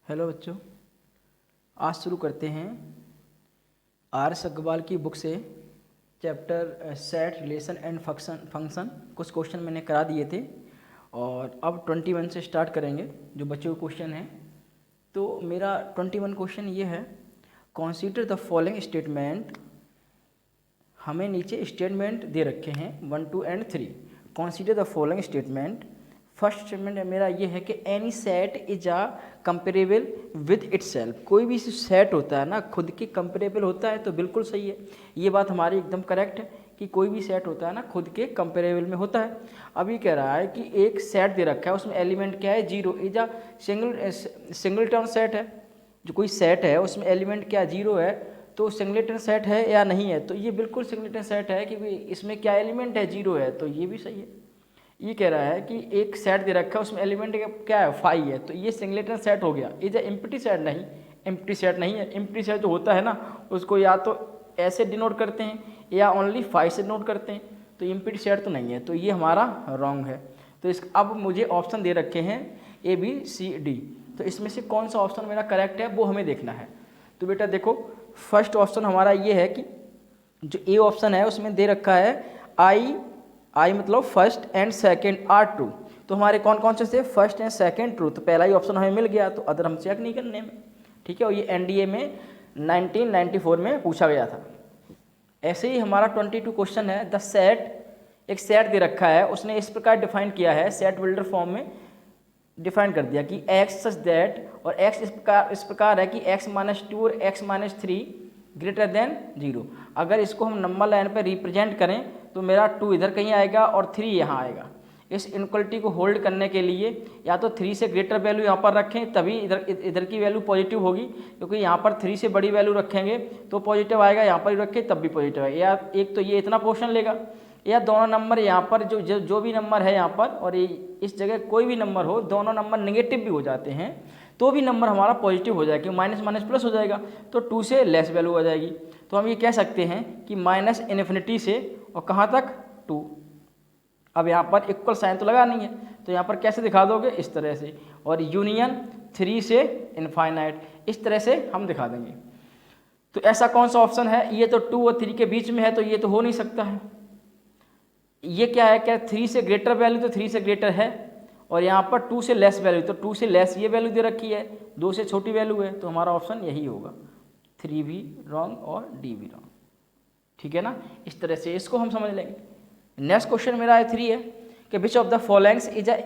Hello बच्चों, आज शुरू करते हैं आर एस अग्रवाल की बुक से chapter set relation and function. कुछ क्वेश्चन मैंने करा दिए थे और अब 21 से स्टार्ट करेंगे जो बच्चों के क्वेश्चन हैं। तो मेरा 21 क्वेश्चन ये है, कंसीडर द फॉलोइंग स्टेटमेंट। हमें नीचे स्टेटमेंट दे रखे हैं 1, 2 and 3। Consider the following statement. First statement मेरा ये है कि any set is a comparable with itself. कोई भी सेट होता है ना खुद के कंपेरेबल होता है, तो बिल्कुल सही है, ये बात हमारी एकदम करेक्ट है कि कोई भी सेट होता है ना खुद के कंपेरेबल में होता है। अभी कह रहा है कि एक सेट दे रखा है, उसमें एलिमेंट क्या है, 0, इज अ सिंगलटन सेट है। जो कोई सेट है उसमें एलिमेंट क्या 0 है, तो सिंगलेटन सेट है या नहीं है, तो ये बिल्कुल सिंगलेटन सेट है क्योंकि इसमें क्या एलिमेंट है 0 है, तो ये भी सही है। ये कह रहा है कि एक सेट दे रखा है उसमें एलिमेंट क्या है 5 है, तो ये सिंगलेटन सेट हो गया। इज एम्प्टी सेट नहीं, एम्प्टी सेट नहीं है। एम्प्टी सेट जो होता है ना उसको या तो ऐसे डिनोट करते हैं या ओनली 5 से डिनोट करते हैं, तो एम्प्टी सेट तो नहीं है, तो ये हमारा रॉन्ग है। तो इस अब मुझे ऑप्शन दे रखे हैं ABCD, तो इसमें से कौन सा ऑप्शन मेरा करेक्ट है वो हमें देखना है। तो बेटा देखो, फर्स्ट ऑप्शन हमारा ये है कि जो ए ऑप्शन है उसमें दे रखा है आई मतलब first and second are true. तो हमारे कौन कौन से थे, फर्स्ट एंड सेकंड ट्रू, तो पहला ही ऑप्शन हमें मिल गया, तो अदर हम चेक नहीं करने में, ठीक है। और ये NDA में 1994 में पूछा गया था। ऐसे ही हमारा 22 क्वेश्चन है, द सेट, एक सेट दे रखा है, उसने इस प्रकार डिफाइन किया है, सेट बिल्डर फॉर्म में डिफाइन कर दिया कि x सच दैट, और x इस प्रकार है कि x - 2 और x - 3 ग्रेटर देन 0। अगर इसको हम नंबर लाइन पर रिप्रेजेंट करें तो मेरा 2 इधर कहीं आएगा और 3 यहाँ आएगा। इस इनक्वलिटी को होल्ड करने के लिए या तो 3 से ग्रेटर वैल्यू यहाँ पर रखें, तभी इधर की वैल्यू पॉजिटिव होगी, क्योंकि यहाँ पर 3 से बड़ी वैल्यू रखेंगे तो पॉजिटिव आएगा, यहाँ पर रखें तब भी पॉजिटिव आएगा। या एक तो ये इतना पोर्शन लेगा, या दोनों नंबर यहाँ पर जो भी नंबर है यहाँ पर और इस जगह कोई भी नंबर हो, दोनों नंबर नेगेटिव भी हो जाते हैं तो भी नंबर हमारा पॉजिटिव हो जाएगा, माइनस माइनस प्लस हो जाएगा, तो 2 से लेस वैल्यू आ जाएगी। तो हम ये कह सकते हैं कि -∞ से और कहाँ तक 2। अब यहाँ पर इक्वल साइन तो लगा नहीं है, तो यहाँ पर कैसे दिखा दोगे, इस तरह से, और यूनियन 3 से इनफाइनाइट, इस तरह से हम दिखा देंगे। तो ऐसा कौन सा ऑप्शन है, ये तो 2 और 3 के बीच में है, तो ये तो हो नहीं सकता है। ये क्या है, क्या 3 से ग्रेटर वैल्यू, तो 3 से ग्रेटर है, और यहाँ पर 2 से लेस वैल्यू, तो 2 से लेस ये वैल्यू दे रखी है, 2 से छोटी वैल्यू है, तो हमारा ऑप्शन यही होगा, 3 भी रॉन्ग और डी भी रॉन्ग, ठीक है ना। इस तरह से इसको हम समझ लेंगे। नेक्स्ट क्वेश्चन मेरा है 3 है कि विच of the followings is a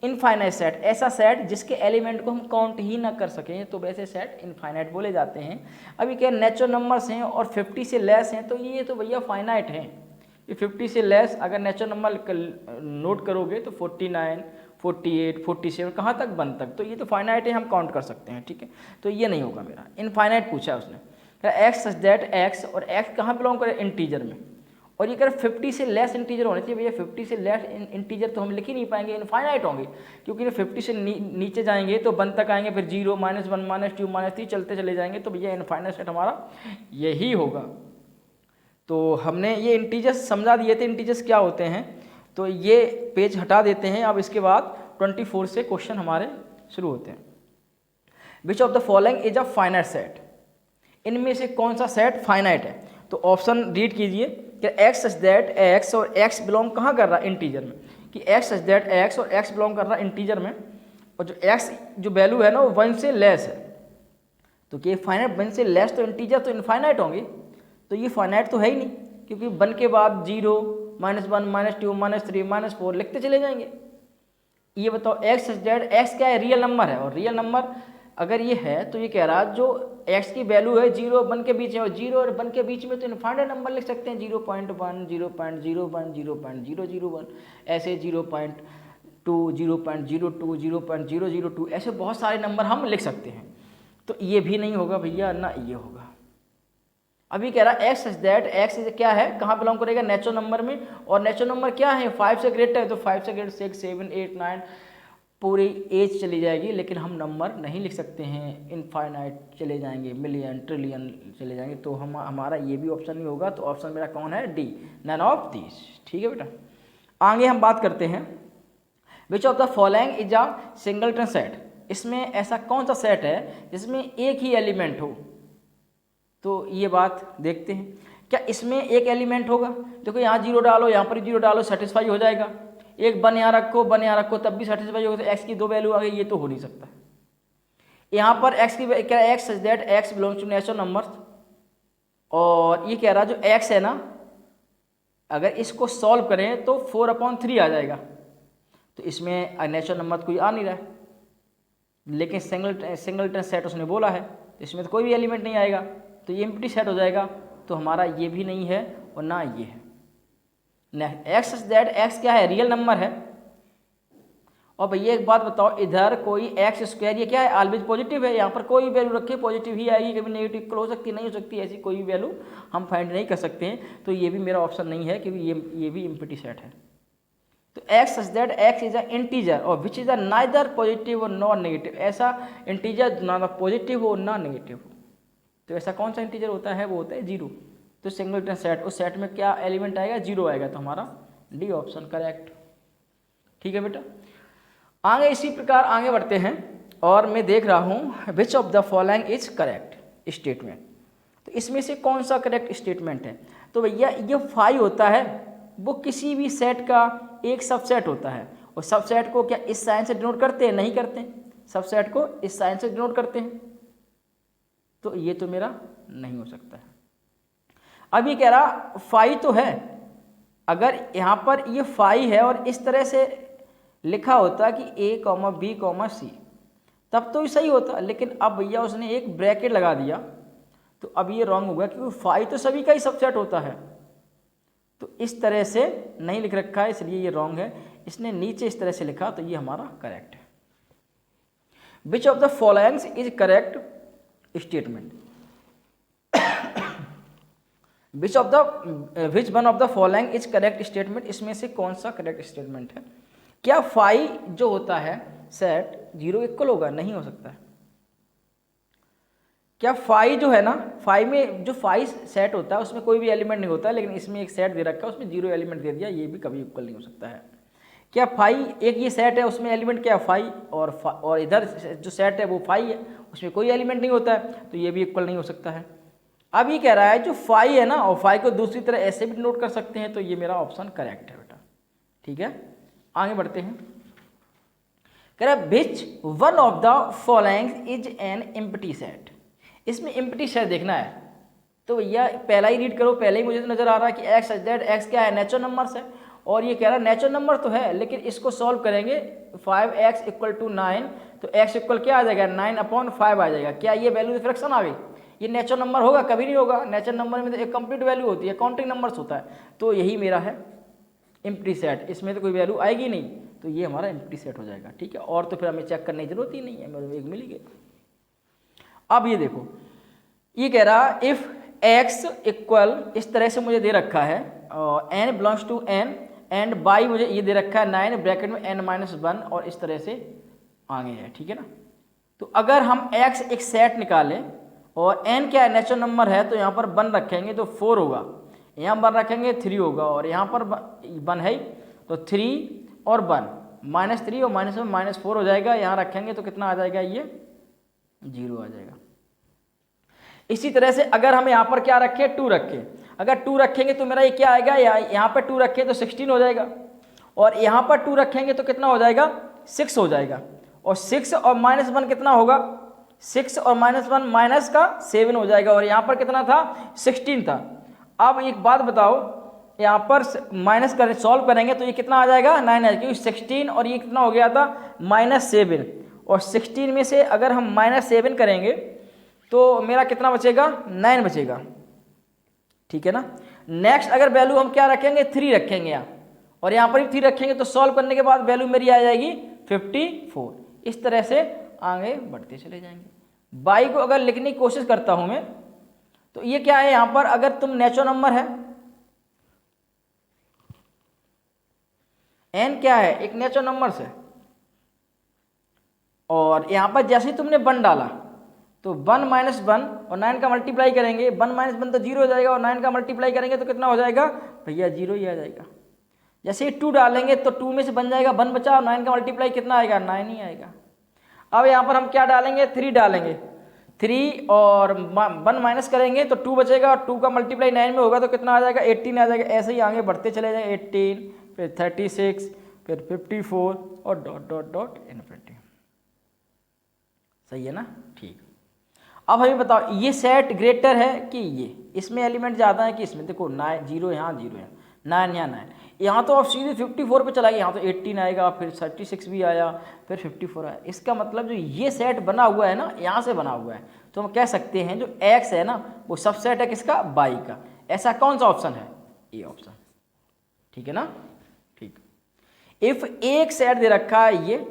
infinite set. ऐसा सेट जिसके एलिमेंट को हम काउंट ही ना कर सकें, तो वैसे सेट इनफाइनाइट बोले जाते हैं। अभी क्या नेचुरल नंबर्स हैं और 50 से लेस हैं, तो ये तो भैया फाइनाइट हैं। ये 50 से लेस अगर नेचुरल नंबर नोट करोगे तो 49, 48, 47 कहाँ तक 1 तक, तो ये तो फाइनाइट है, हम काउंट कर सकते हैं, ठीक है। तो ये नहीं होगा मेरा, इनफाइनाइट पूछा है उसने। एक्स सच दैट एक्स, और एक्स कहाँ बिलोंग करे, इंटीजर में, और ये कर 50 से लेस इंटीजर होने चाहिए। भैया 50 से लेस इंटीजर तो हम लिख ही नहीं पाएंगे, इनफाइनाइट होंगे, क्योंकि 50 से नीचे जाएंगे तो 1 तक आएंगे, फिर 0, -1, -2, -3 चलते चले जाएंगे, तो भैया इनफाइनाइट सेट हमारा यही होगा। तो हमने ये इंटीजर्स समझा दिए थे, इंटीजर्स क्या होते हैं, तो ये पेज हटा देते हैं। अब इसके बाद 24 से क्वेश्चन हमारे शुरू होते हैं। विच of the following is a finite set. इनमें से कौन सा सेट फाइनाइट है, तो ऑप्शन रीड कीजिए कि एक्स सच दैट एक्स, और एक्स बिलोंग कहाँ कर रहा है, इंटीजर में, कि एक्स सच दैट एक्स और एक्स बिलोंग कर रहा है इंटीजर में, और जो एक्स जो वैल्यू है ना वो 1 से लेस है, तो कि फाइनाइट 1 से लेस, तो इंटीजर तो इनफाइनाइट होंगे, तो ये फाइनाइट तो है ही नहीं, क्योंकि 1 के बाद 0, -1, -2, -3, -4 लिखते चले जाएंगे। ये बताओ एक्स सच दैट एक्स क्या है, रियल नंबर है, और रियल नंबर अगर ये है तो ये कह रहा है जो x की वैल्यू है 0 और 1 के बीच है, और 0 और 1 के बीच में तो इनफाइनाइट नंबर लिख सकते हैं, 0.1, 0.01, 0.001, ऐसे 0.2, 0.02, 0.002, ऐसे बहुत सारे नंबर हम लिख सकते हैं। तो ये भी नहीं होगा भैया, ना ये होगा। अभी कह रहा है एक्स सच दैट एक्स क्या है, कहाँ बिलोंग करेगा, नेचुरल नंबर में, और नेचुरल नंबर क्या है 5 से ग्रेटर है, तो 5 से ग्रेटर 6, 7, 8, 9 पूरी एज चली जाएगी, लेकिन हम नंबर नहीं लिख सकते हैं, इनफाइनाइट चले जाएंगे, मिलियन, ट्रिलियन चले जाएंगे, तो हमारा ये भी ऑप्शन नहीं होगा। तो ऑप्शन मेरा कौन है, डी, नन ऑफ दीज, ठीक है बेटा। आगे हम बात करते हैं, विच of the following is a singleton set. इसमें ऐसा कौन सा सेट है जिसमें एक ही एलिमेंट हो? तो ये बात देखते हैं, क्या इसमें एक एलिमेंट होगा? देखो यहाँ 0 डालो, यहाँ पर 0 डालो, सेटिस्फाई हो जाएगा। एक 1 यहाँ रखो, 1 यहाँ रखो, तब भी सेटिस्फाई होगा। तो एक्स की 2 वैल्यू आ गई, ये तो हो नहीं सकता। यहाँ पर एक्स की क्या, X such that X belongs to natural number, और ये कह रहा जो एक्स है ना, अगर इसको सॉल्व करें तो 4/3 आ जाएगा। तो इसमें नेचुरल नंबर तो कोई आ नहीं रहा है, लेकिन सिंगलटन सेट उसने बोला है, तो इसमें तो कोई भी एलिमेंट नहीं आएगा, तो ये एम्प्टी सेट हो जाएगा। तो हमारा ये भी नहीं है और ना ये है। एक्स सच दैट एक्स क्या है, रियल नंबर है। और भैया एक बात बताओ, इधर कोई एक्स स्क्वायर ये क्या है, ऑलवेज पॉजिटिव है। यहाँ पर कोई वैल्यू रखे पॉजिटिव ही आएगी, कभी नेगेटिव हो सकती है, नहीं हो सकती, ऐसी कोई भी वैल्यू हम फाइंड नहीं कर सकते हैं। तो ये भी मेरा ऑप्शन नहीं है, क्योंकि ये भी एम्प्टी सेट है। तो x such that x is a integer और which is a neither positive or non negative, ऐसा इंटीजर ना पॉजिटिव हो ना नेगेटिव हो। तो ऐसा कौन सा इंटीजर होता है, वो होता है 0। तो सिंगलटन सेट, उस सेट में क्या एलिमेंट आएगा, 0 आएगा। तो हमारा डी ऑप्शन करेक्ट। ठीक है बेटा, आगे इसी प्रकार आगे बढ़ते हैं। और मैं देख रहा हूँ विच of the following is correct statement. तो इसमें से कौन सा करेक्ट स्टेटमेंट है? तो भैया ये फाई होता है, वो किसी भी सेट का एक सबसेट होता है। और सबसेट को क्या इस साइन से डिनोट करते हैं? नहीं करते। सबसेट को इस साइन से डिनोट करते हैं। तो ये तो मेरा नहीं हो सकता है। अब ये कह रहा फाई तो है, अगर यहाँ पर ये फाई है और इस तरह से लिखा होता कि A, B, C, तब तो ये सही होता। लेकिन अब भैया उसने एक ब्रैकेट लगा दिया, तो अब ये रॉन्ग होगा, क्योंकि फाई तो सभी का ही सबसेट होता है। तो इस तरह से नहीं लिख रखा है, इसलिए ये रॉन्ग है। इसने नीचे इस तरह से लिखा, तो ये हमारा करेक्ट है। विच of the followings is correct statement. Which one of the following is correct statement, इसमें से कौन सा करेक्ट स्टेटमेंट है? क्या फाई जो होता है सेट 0 इक्वल होगा? नहीं हो सकता है। क्या फाई जो है ना, फाई में जो फाई सेट होता है उसमें कोई भी एलिमेंट नहीं होता है, लेकिन इसमें एक सेट दे रखा है, उसमें 0 एलिमेंट दे दिया, ये भी कभी इक्वल नहीं हो सकता है। क्या फाई एक ये सेट है, उसमें एलिमेंट क्या है, फाई, और इधर जो सेट है वो फाई है, उसमें कोई एलिमेंट नहीं होता है, तो ये भी इक्वल नहीं हो सकता है। अब ये कह रहा है जो फाई है ना, और फाई को दूसरी तरह ऐसे भी नोट कर सकते हैं, तो ये मेरा ऑप्शन करेक्ट है बेटा। ठीक है, आगे बढ़ते हैं। कह रहा है which one of the following is an empty set. इसमें एम्प्टी सेट देखना है, तो भैया पहला ही रीड करो। पहले ही मुझे तो नजर आ रहा है कि एक्स सच दैट एक्स क्या है, नेचुरल नंबर्स है, और ये कह रहा है नेचुरल नंबर तो है, लेकिन इसको सॉल्व करेंगे 5x = 9, तो x इक्वल क्या आ जाएगा, 9/5 आ जाएगा। क्या ये वैल्यू फ्रैक्शन आ गई? ये नेचुरल नंबर होगा? कभी नहीं होगा। नेचुरल नंबर में तो एक कंप्लीट वैल्यू होती है, काउंटिंग नंबर्स होता है। तो यही मेरा है एम्प्टी सेट, इसमें तो कोई वैल्यू आएगी नहीं, तो ये हमारा एम्प्टी सेट हो जाएगा। ठीक है, और तो फिर हमें चेक करने की जरूरत ही नहीं है, मेरे एक मिल ही गया। अब ये देखो, ये कह रहा इफ x इक्वल, इस तरह से मुझे दे रखा है n belongs to n and by मुझे ये दे रखा है 9 ब्रैकेट में n-1, और इस तरह से आगे है। ठीक है ना, तो अगर हम x एक सेट निकालें और n क्या है, नेचुरल नंबर है, तो यहाँ पर 1 रखेंगे तो 4 होगा, यहाँ 1 रखेंगे 3 होगा, और यहाँ पर 1 है तो 3 और 1, -3 और -1 -4 हो जाएगा। यहाँ रखेंगे तो कितना आ जाएगा, ये 0 आ जाएगा। इसी तरह से अगर हम यहाँ पर क्या रखें, 2 रखें, अगर 2 रखेंगे तो मेरा ये क्या आएगा, यहाँ पर 2 रखें तो 16 हो जाएगा, और यहाँ पर 2 रखेंगे तो कितना हो जाएगा, 6 हो जाएगा। और 6 और -1 कितना होगा, 6 और -1 माइनस का 7 हो जाएगा, और यहाँ पर कितना था, 16 था। अब एक बात बताओ, यहाँ पर माइनस कर सॉल्व करेंगे तो ये कितना आ जाएगा, 9 है, क्योंकि 16 और ये कितना हो गया था, -7, और 16 में से अगर हम -7 करेंगे तो मेरा कितना बचेगा, 9 बचेगा। ठीक है ना। नेक्स्ट अगर वैल्यू हम क्या रखेंगे, 3 रखेंगे यहाँ, और यहाँ पर भी 3 रखेंगे, तो सॉल्व करने के बाद वैल्यू मेरी आ जाएगी 54। इस तरह से आगे बढ़ते चले जाएंगे। बाई को अगर लिखने की कोशिश करता हूं मैं, तो ये क्या है, यहाँ पर अगर तुम नेचुरल नंबर है, n क्या है, एक नेचुरल नंबर से, और यहाँ पर जैसे ही तुमने 1 डाला तो 1 - 1 और 9 का मल्टीप्लाई करेंगे, 1 - 1 तो 0 हो जाएगा, और 9 का मल्टीप्लाई करेंगे तो कितना हो जाएगा भैया, 0 ही आ जाएगा। जैसे ही 2 डालेंगे तो 2 में से बन जाएगा 1 बचा, और 9 का मल्टीप्लाई कितना आएगा, 9 ही आएगा। अब यहाँ पर हम क्या डालेंगे, 3 डालेंगे, 3 और 1 माइनस करेंगे तो 2 बचेगा, और 2 का मल्टीप्लाई 9 में होगा तो कितना आ जाएगा, 18 आ जाएगा। ऐसे ही आगे बढ़ते चले जाए, 18 फिर 36 फिर 54 और डॉट डॉट डॉट इन्फिनिटी। सही है ना, ठीक। अब हमें बताओ ये सेट ग्रेटर है कि ये, इसमें एलिमेंट ज़्यादा है कि इसमें, देखो 9 0 यहाँ 0 यहाँ 9 यहाँ 9, यहाँ तो आप सीधे 54 पे चला गया, यहाँ तो 18 आएगा, फिर 36 भी आया, फिर 54 आया। इसका मतलब जो ये सेट बना हुआ है ना, यहाँ से बना हुआ है, तो हम कह सकते हैं जो एक्स है ना वो सबसेट है किसका, बाई का। ऐसा कौन सा ऑप्शन है, ए ऑप्शन। ठीक है ना, ठीक। इफ एक सेट दे रखा है ये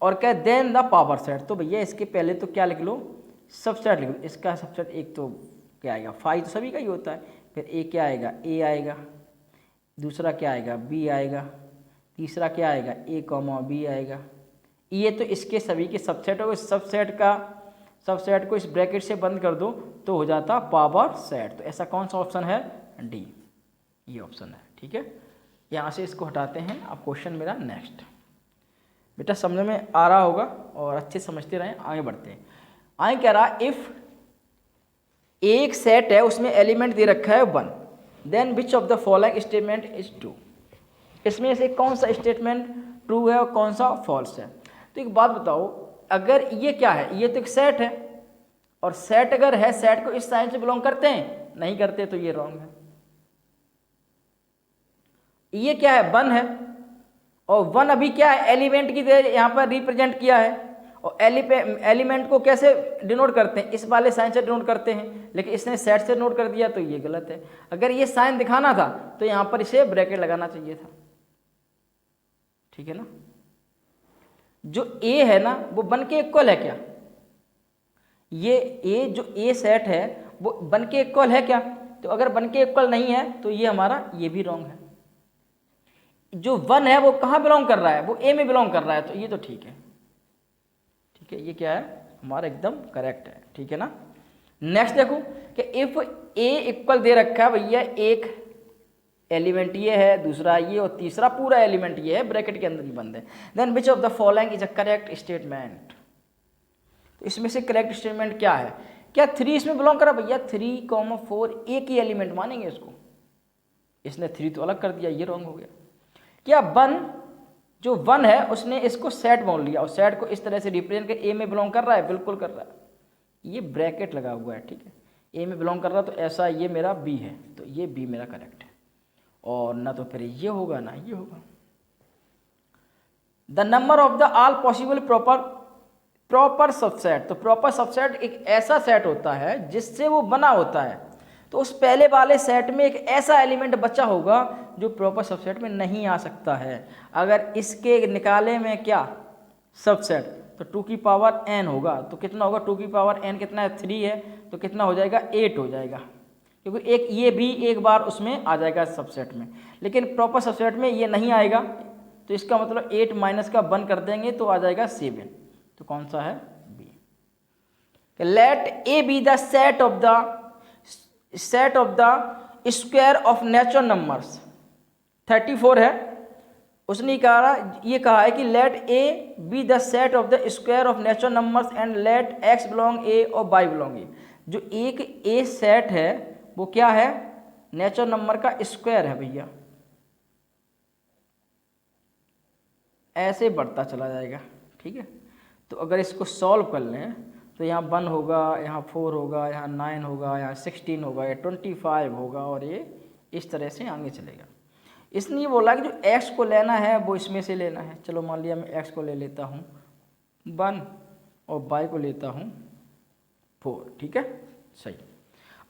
और क्या, देन द पावर सेट, तो भैया इसके पहले तो क्या लिख लो, सबसेट लिख लो। इसका सबसेट एक तो क्या आएगा, 5 तो सभी का ही होता है, फिर ए क्या आएगा, ए आएगा, दूसरा क्या आएगा, बी आएगा, तीसरा क्या आएगा, ए कॉमा बी आएगा। ये तो इसके सभी के सबसेट हो, सबसेट को इस ब्रैकेट से बंद कर दो तो हो जाता पावर सेट। तो ऐसा कौन सा ऑप्शन है, डी, ये ऑप्शन है। ठीक है, यहाँ से इसको हटाते हैं। अब क्वेश्चन मेरा नेक्स्ट, बेटा समझ में आ रहा होगा और अच्छे समझते रहें, आगे बढ़ते हैं। आगे कह रहा, इफ एक सेट है उसमें एलिमेंट दे रखा है 1, then which of the following statement is true. इसमें से कौन सा स्टेटमेंट ट्रू है और कौन सा फॉल्स है। तो एक बात बताओ, अगर ये क्या है, ये तो एक सेट है, और सेट अगर है, सेट को इस साइन से बिलोंग करते हैं, नहीं करते तो ये रॉन्ग है। ये क्या है, 1 है, और 1 अभी क्या है, एलिमेंट की तरह यहाँ पर रिप्रेजेंट किया है, और एलिमेंट को कैसे डिनोट करते हैं, इस वाले साइन से डिनोट करते हैं, लेकिन इसने सेट से नोट कर दिया तो ये गलत है। अगर ये साइन दिखाना था तो यहाँ पर इसे ब्रैकेट लगाना चाहिए था। ठीक है ना, जो ए है ना वो 1 के इक्वल है क्या, ये ए जो ए सेट है वो 1 के इक्वल है क्या, तो अगर 1 के इक्वल नहीं है तो ये हमारा ये भी रॉन्ग है। जो 1 है वो कहाँ बिलोंग कर रहा है, वो ए में बिलोंग कर रहा है, तो ये तो ठीक है। ठीक है, ये क्या है हमारा एकदम करेक्ट है। ठीक है ना, नेक्स्ट देखो कि इफ ए इक्वल दे रखा है भैया, एक एलिमेंट ये है, दूसरा ये, और तीसरा पूरा एलिमेंट ये है, ब्रैकेट के अंदर ही बंद है, then which of the following is a correct statement. तो इसमें से करेक्ट स्टेटमेंट क्या है, क्या 3 इसमें बिलोंग करा भैया, 3,4 एक ही एलिमेंट मानेंगे इसको, इसने 3 तो अलग कर दिया, ये रॉन्ग हो गया। क्या 1 जो 1 है उसने इसको सेट मान लिया, और सेट को इस तरह से रिप्रेजेंट कर, ए में बिलोंग कर रहा है, बिल्कुल कर रहा है, ये ब्रैकेट लगा हुआ है। ठीक है, ए में बिलोंग कर रहा है तो ऐसा ये मेरा बी है, तो ये बी मेरा करेक्ट है, और ना तो फिर ये होगा ना ये होगा। The number of the all possible proper subset, तो प्रॉपर सबसेट एक ऐसा सेट होता है जिससे वो बना होता है, तो उस पहले वाले सेट में एक ऐसा एलिमेंट बचा होगा जो प्रॉपर सबसेट में नहीं आ सकता है। अगर इसके निकाले में क्या सबसेट, तो 2 की पावर n होगा, तो कितना होगा, 2 की पावर n कितना है, 3 है, तो कितना हो जाएगा, 8 हो जाएगा, क्योंकि एक ये भी एक बार उसमें आ जाएगा सबसेट में, लेकिन प्रॉपर सबसेट में ये नहीं आएगा, तो इसका मतलब 8 माइनस का 1 कर देंगे तो आ जाएगा 7, तो कौन सा है, B. Let A be the set of the square of natural numbers. 34 है, उसने ये कहा है कि let A be the set of the square of natural numbers and let x belong A और वाई बिलोंग ए। जो एक ए सेट है वो क्या है, नेचुरल नंबर का स्क्वायर है भैया, ऐसे बढ़ता चला जाएगा। ठीक है, तो अगर इसको सॉल्व कर लें तो यहाँ 1 होगा, यहाँ 4 होगा, यहाँ 9 होगा, यहाँ 16 होगा, या 25 होगा, और ये इस तरह से आगे चलेगा। इसने ये बोला कि जो x को लेना है वो इसमें से लेना है। चलो मान लिया मैं x को ले लेता हूँ 1 और y को लेता हूँ 4। ठीक है, सही।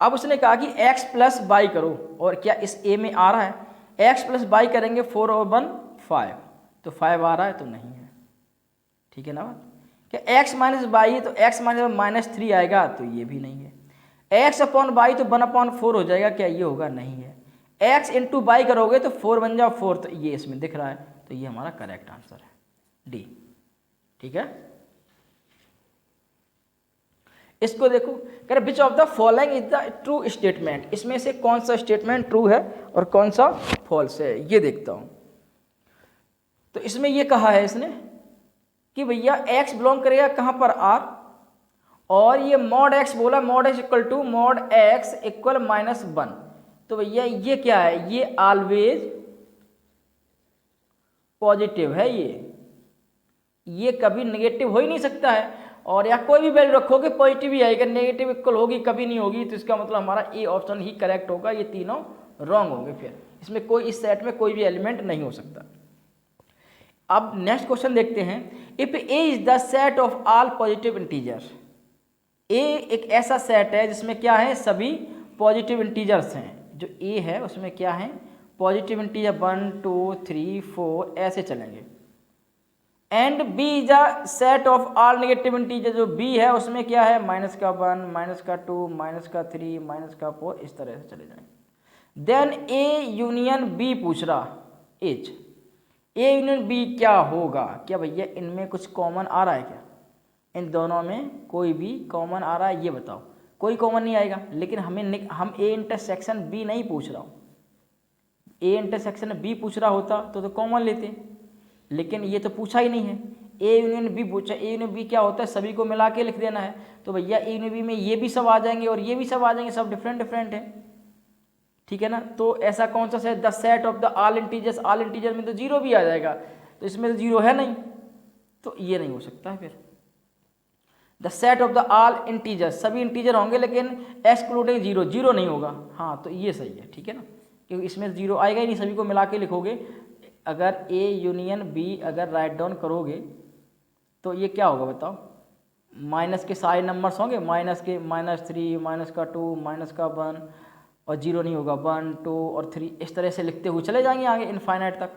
अब उसने कहा कि x प्लस y करो, और क्या इस a में आ रहा है, x प्लस y करेंगे 4 और 1 5, तो 5 आ रहा है तो नहीं है। ठीक है ना बात, क्या x माइनस वाई है तो x माइनस 3 आएगा, तो ये भी नहीं है। x अपॉन वाई तो 1/4 हो जाएगा, क्या ये होगा, नहीं है। x इंटू वाई करोगे तो 4 बन जाओ 4, तो ये इसमें दिख रहा है, तो ये हमारा करेक्ट आंसर है, डी। ठीक है, इसको देखो, कह रहे विच of the following is the true statement. इसमें से कौन सा स्टेटमेंट ट्रू है और कौन सा फॉल्स है, ये देखता हूं। तो इसमें ये कहा है इसने कि भैया एक्स बिलोंग करेगा कहाँ पर, आर, और ये मॉड एक्स बोला, mod X equal to mod X equal -1। तो भैया ये क्या है, ये ऑलवेज पॉजिटिव है, ये कभी नेगेटिव हो ही नहीं सकता है। और या कोई भी वैल्यू रखोगे पॉजिटिव ही आएगा, नेगेटिव इक्वल होगी कभी नहीं होगी। तो इसका मतलब हमारा ए ऑप्शन ही करेक्ट होगा, ये तीनों रॉन्ग होंगे। फिर इसमें कोई, इस सेट में कोई भी एलिमेंट नहीं हो सकता। अब नेक्स्ट क्वेश्चन देखते हैं। If A is the set of all positive integer, A एक ऐसा सेट है जिसमें क्या है, सभी पॉजिटिव इंटीजर्स हैं। जो ए है उसमें क्या है, पॉजिटिव इंटीजर 1 2 3 4 ऐसे चलेंगे। And B is a set of all negative integer, जो बी है उसमें क्या है, -1 -2 -3 -4 इस तरह से चले जाएंगे। देन ए यूनियन बी पूछ रहा इज, ए यूनियन बी क्या होगा, क्या भैया इनमें कुछ कॉमन आ रहा है क्या, इन दोनों में कोई भी कॉमन आ रहा है, ये बताओ। कोई कॉमन नहीं आएगा, लेकिन हम ए इंटरसेक्शन बी नहीं पूछ रहा हूँ। ए इंटरसेक्शन बी पूछ रहा होता तो कॉमन लेते, लेकिन ये तो पूछा ही नहीं है। ए यूनियन बी पूछा, ए यूनियन बी क्या होता है, सभी को मिला के लिख देना है। तो भैया ए यूनियन बी में ये भी सब आ जाएंगे और ये भी सब आ जाएंगे, सब डिफरेंट डिफरेंट है, ठीक है ना। तो ऐसा कौन सा set, the set of the all integers, all integer में तो जीरो भी आ जाएगा, तो इसमें तो जीरो है नहीं, तो ये नहीं हो सकता है। फिर the set of the all integers, सभी इंटीजर होंगे लेकिन एक्सक्लूडिंग जीरो, जीरो नहीं होगा। हाँ तो ये सही है, ठीक है ना, क्योंकि इसमें जीरो आएगा ही नहीं, सभी को मिला के लिखोगे। अगर ए यूनियन बी अगर राइट डाउन करोगे तो ये क्या होगा बताओ, माइनस के सारे नंबर्स होंगे, माइनस के -3 -2 -1 और जीरो नहीं होगा, 1 2 और 3 इस तरह से लिखते हुए चले जाएंगे आगे इनफाइनाइट तक।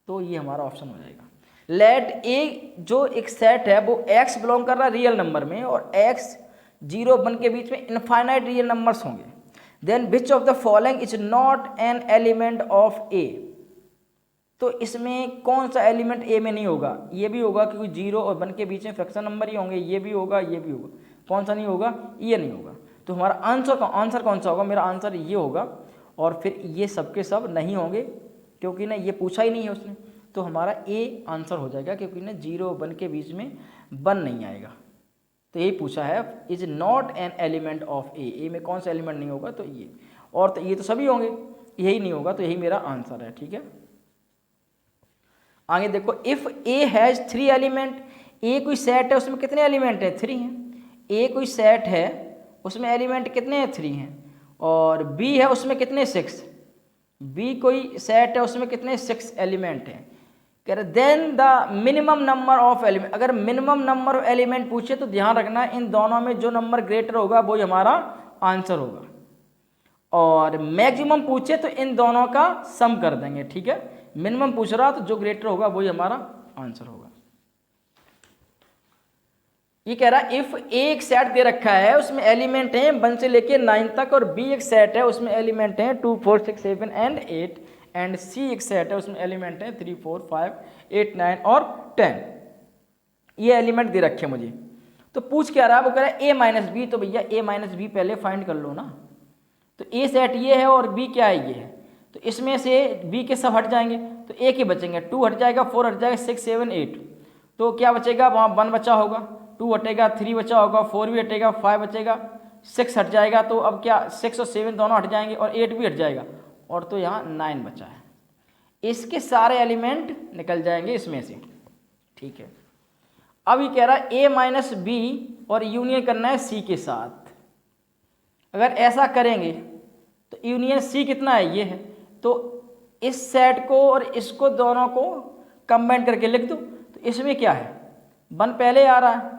तो ये हमारा ऑप्शन हो जाएगा। लेट ए जो एक सेट है वो एक्स बिलोंग कर रहा है रियल नंबर में, और एक्स 0 1 के बीच में इनफाइनाइट रियल नंबर्स होंगे। Then which of the following is not an element of A, तो इसमें कौन सा एलिमेंट ए में नहीं होगा, ये भी होगा क्योंकि 0 और 1 के बीच में फ्रैक्शन नंबर ही होंगे, ये भी होगा ये भी होगा, कौन सा नहीं होगा, ये नहीं होगा। तो हमारा आंसर कौन सा होगा, मेरा आंसर ये होगा। और फिर ये सब के सब नहीं होंगे क्योंकि ना ये पूछा ही नहीं है उसने, तो हमारा ए आंसर हो जाएगा, क्योंकि ना 0 और 1 के बीच में 1 नहीं आएगा। तो यही पूछा है, is not an element of A में कौन सा एलिमेंट नहीं होगा, तो ये, और तो ये तो सभी होंगे, यही नहीं होगा, तो यही मेरा आंसर है, ठीक है। आगे देखो, इफ ए हैज 3 एलिमेंट, ए कोई सेट है उसमें कितने एलिमेंट है, 3 हैं। ए कोई सेट है उसमें एलिमेंट कितने हैं, 3 हैं। और बी है उसमें कितने, 6, बी कोई सेट है उसमें कितने, 6 एलिमेंट हैं। कह रहे then the minimum number of element, अगर मिनिमम नंबर ऑफ एलिमेंट पूछे तो ध्यान रखना इन दोनों में जो नंबर ग्रेटर होगा वो ही हमारा आंसर होगा, और मैक्सिमम पूछे तो इन दोनों का सम कर देंगे, ठीक है। मिनिमम पूछ रहा तो जो ग्रेटर होगा वही हमारा आंसर होगा। ये कह रहा है इफ ए एक सेट दे रखा है उसमें एलिमेंट हैं 1 से लेके 9 तक, और बी एक सेट है उसमें एलिमेंट हैं 2 4 6 7 एंड 8, एंड सी एक सेट है उसमें एलिमेंट है 3 4 5 8 9 और 10। ये एलिमेंट दे रखे मुझे, तो पूछ क्या रहा है, वो कह रहा है ए माइनस बी। तो भैया ए माइनस बी पहले फाइंड कर लो ना। तो ए सेट ये है और बी क्या है, ये है। तो इसमें से बी के सब हट जाएंगे तो ए के बचेंगे, 2 हट जाएगा, 4 हट जाएगा, 6 7 8, तो क्या बचेगा, वहाँ 1 बचा होगा, 2 हटेगा, 3 बचा होगा, 4 भी हटेगा, 5 बचेगा, 6 हट जाएगा, तो अब क्या 6 और 7 दोनों हट जाएंगे और 8 भी हट जाएगा, और तो यहाँ 9 बचा है। इसके सारे एलिमेंट निकल जाएंगे इसमें से, ठीक है। अब ये कह रहा है ए माइनस बी और यूनियन करना है सी के साथ। अगर ऐसा करेंगे तो यूनियन सी कितना है, ये है, तो इस सेट को और इसको दोनों को कंबाइन करके लिख दो। तो इसमें क्या है, 1 पहले आ रहा है,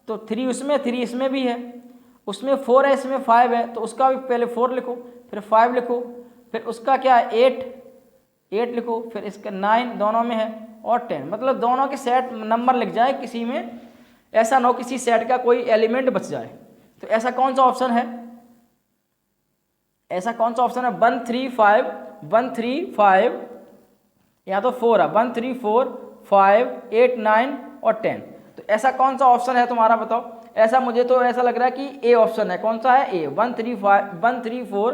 तो 3 उसमें, 3 इसमें भी है, उसमें 4 है, इसमें 5 है, तो उसका भी पहले 4 लिखो, फिर 5 लिखो, फिर उसका क्या है 8 लिखो, फिर इसका 9 दोनों में है, और 10, मतलब दोनों के सेट नंबर लिख जाए, किसी में ऐसा ना हो किसी सेट का कोई एलिमेंट बच जाए। तो ऐसा कौन सा ऑप्शन है, ऐसा कौन सा ऑप्शन है, 1 3 5 1 3 5, यहाँ तो 4 है, 1 3 4 5 8 9 और 10। तो ऐसा कौन सा ऑप्शन है तुम्हारा, बताओ। ऐसा मुझे तो ऐसा लग रहा है कि ए ऑप्शन है। कौन सा है, ए, 1 3 4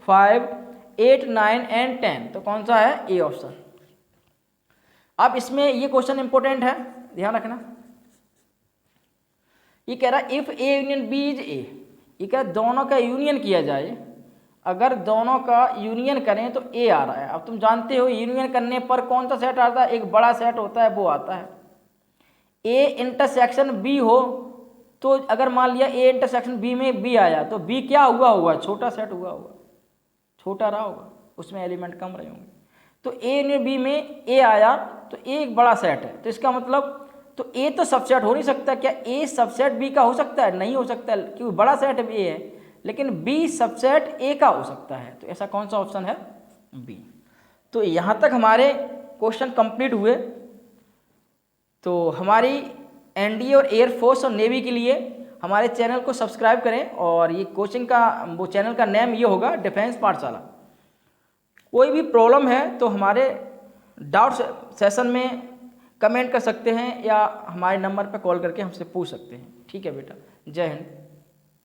5 8 9 एंड 10, तो कौन सा है, ए ऑप्शन। अब इसमें ये क्वेश्चन इंपॉर्टेंट है, ध्यान रखना। ये कह रहा है if A union B is A, ये कह रहा है दोनों का यूनियन किया जाए, अगर दोनों का यूनियन करें तो ए आ रहा है। अब तुम जानते हो यूनियन करने पर कौन सा सेट आता है, एक बड़ा सेट होता है वो आता है। ए इंटरसेक्शन बी हो तो अगर मान लिया ए इंटरसेक्शन बी में बी आया तो बी क्या हुआ होगा, छोटा सेट हुआ होगा, छोटा रहा होगा, उसमें एलिमेंट कम रहे होंगे। तो ए यूनियन बी में ए आया तो ए एक बड़ा सेट है, तो इसका मतलब तो ए तो सबसेट हो नहीं सकता। क्या ए सबसेट बी का हो सकता है? नहीं हो सकता, क्योंकि बड़ा सेट ए है, लेकिन बी सबसेट ए का हो सकता है। तो ऐसा कौन सा ऑप्शन है? बी। तो यहाँ तक हमारे क्वेश्चन कंप्लीट हुए। तो हमारी एनडीए और एयरफोर्स और नेवी के लिए हमारे चैनल को सब्सक्राइब करें, और ये कोचिंग का वो चैनल का नेम ये होगा डिफेंस पाठशाला। कोई भी प्रॉब्लम है तो हमारे डाउट सेशन में कमेंट कर सकते हैं या हमारे नंबर पर कॉल करके हमसे पूछ सकते हैं। ठीक है बेटा, जय हिंद।